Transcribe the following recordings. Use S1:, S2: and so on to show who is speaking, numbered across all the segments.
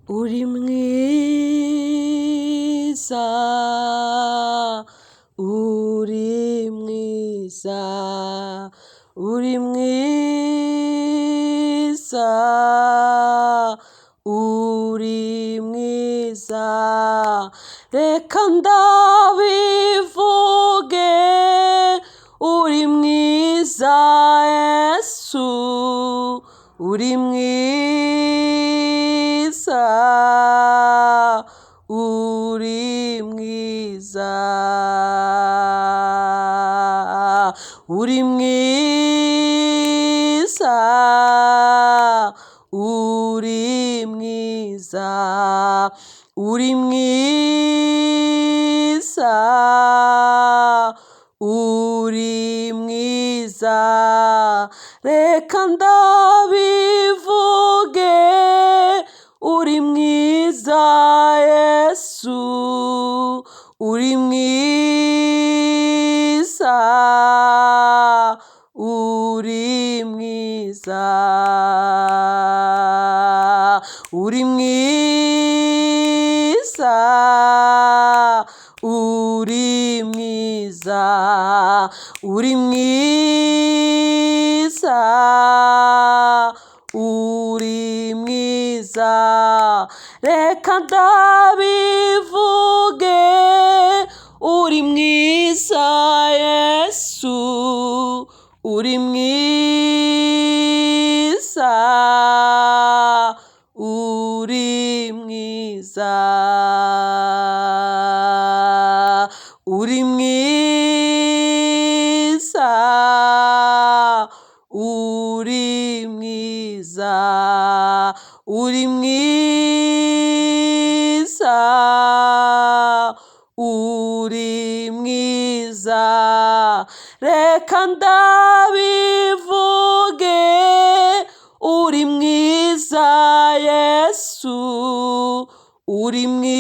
S1: uri mwiza, uri mwiza, uri mwiza, uri mwiza, reka ndabivuge, uri mwiza Yesu, uri mwiza, uri mwiza, uri mwiza, uri mwiza, uri mwiza, uri mwiza, reka ndabivuge, uri mwiza Yesu, uri mwiza, uri mwiza, uri mwiza, uri mwiza, uri mwiza, uri mwiza, reka ndabivuge, uri mwiza Yesu, uri mwiza, uri mwiza, uri mwiza, uri mwiza, uri mwiza, uri mwiza, reka ndabivuge, uri mwiza Yesu, uri mwiza,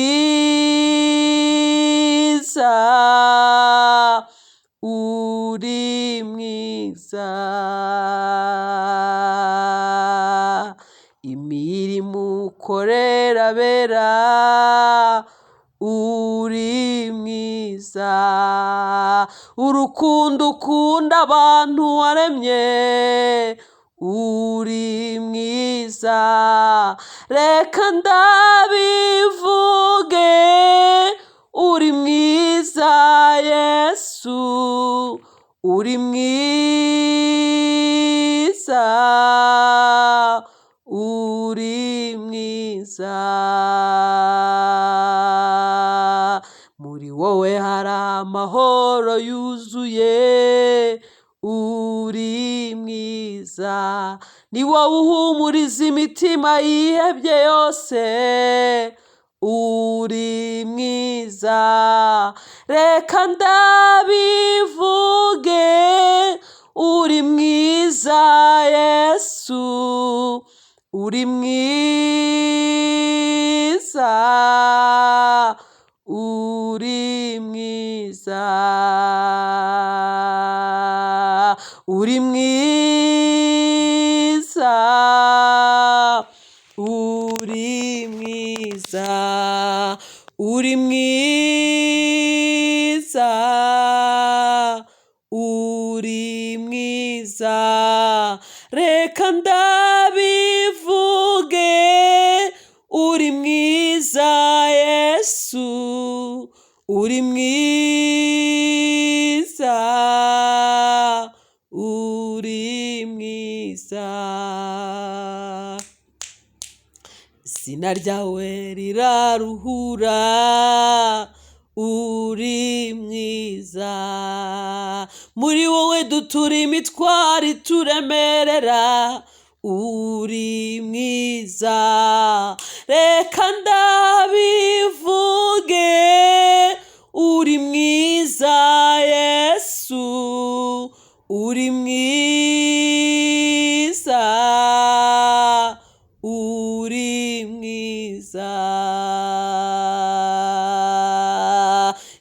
S1: uri mwiza, imirimo ukorera abera, uri mwiza, urukundo ukunda abantu waremye, uri mwiza, reka ndabivuge, uri mwiza Yesu, uri mwiza, uri mwiza, muri wowe hari amahoro yuzuye, uri mwiza, ni wowe uhumuriza imitima yihebye yose, uri mwiza, reka ndabivuge, uri mwiza Yesu, uri mwiza, uri mwiza, uri mwiza, uri mwiza, uri mwiza, uri mwiza, reka ndabivuge, uri mwiza Yesu, uri mwiza, uri mwiza, izina ryawe riraruhura, uri mwiza, muri wowe dutura imitwaro ituremerera, uri mwiza, reka ndabivuge, uri mwiza Yesu, uri mwiza, uri mwiza,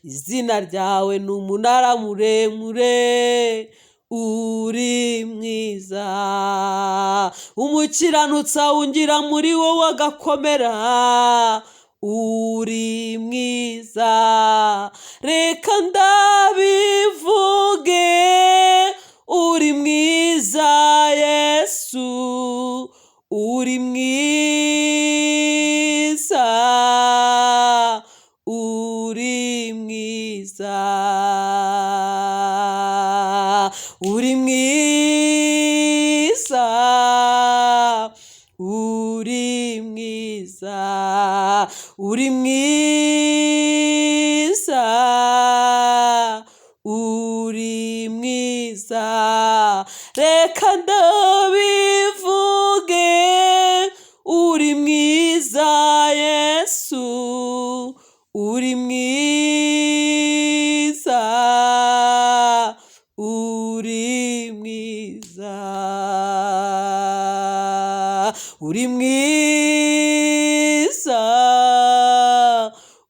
S1: izina ryawe ni umunara muremure, uri mwiza. Umukiranutsi awungira muri wowe agakomera, uri mwiza. Reka ndabivuge, uri mwiza Yesu, uri mwiza, uri mwiza, uri mwiza, uri mwiza, uri mwiza, uri mwiza. Reka ndabivuge, uri mwiza Yesu, uri mwiza, uri mwiza, uri mwiza,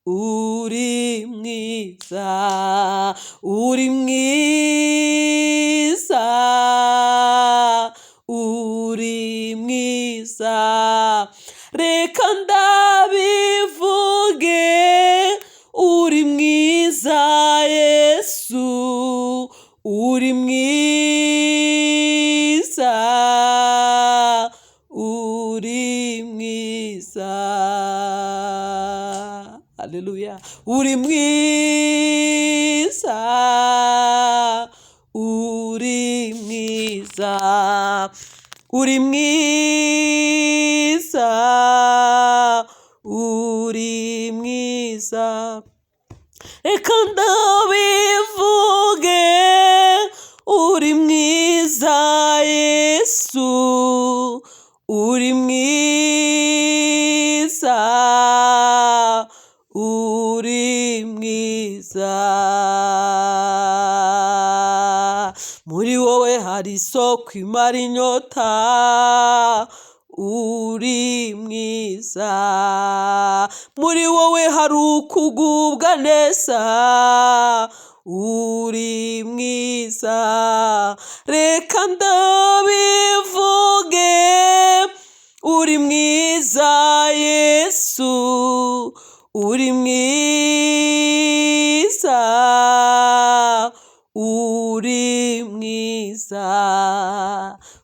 S1: uri mwiza, uri mwiza, uri mwiza. Reka ndabivuge, uri mwiza Yesu, uri mwiza, uri mwiza. Haleluya. Uri mwiza, uri mwiza, uri mwiza, uri mwiza. Reka ndabivuge, uri mwiza Yesu, uri mwiza, uri mwiza. Muri wowe hari isoko imara inyota, uri mwiza. Muri wowe hari ukugubwa neza, uri mwiza. Reka ndabivuge, uri mwiza Yesu, uri mwiza, uri mwiza.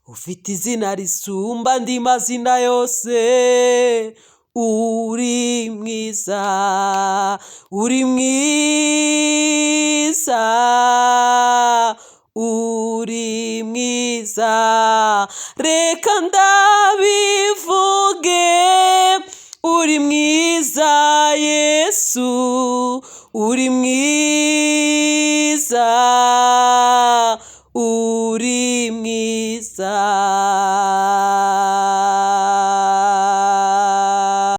S1: Ufite izina risumba andi mazina yose, uri mwiza, uri mwiza, uri mwiza. Reka ndabivuge, uri mwiza Yesu, uri mwiza, uri mwiza.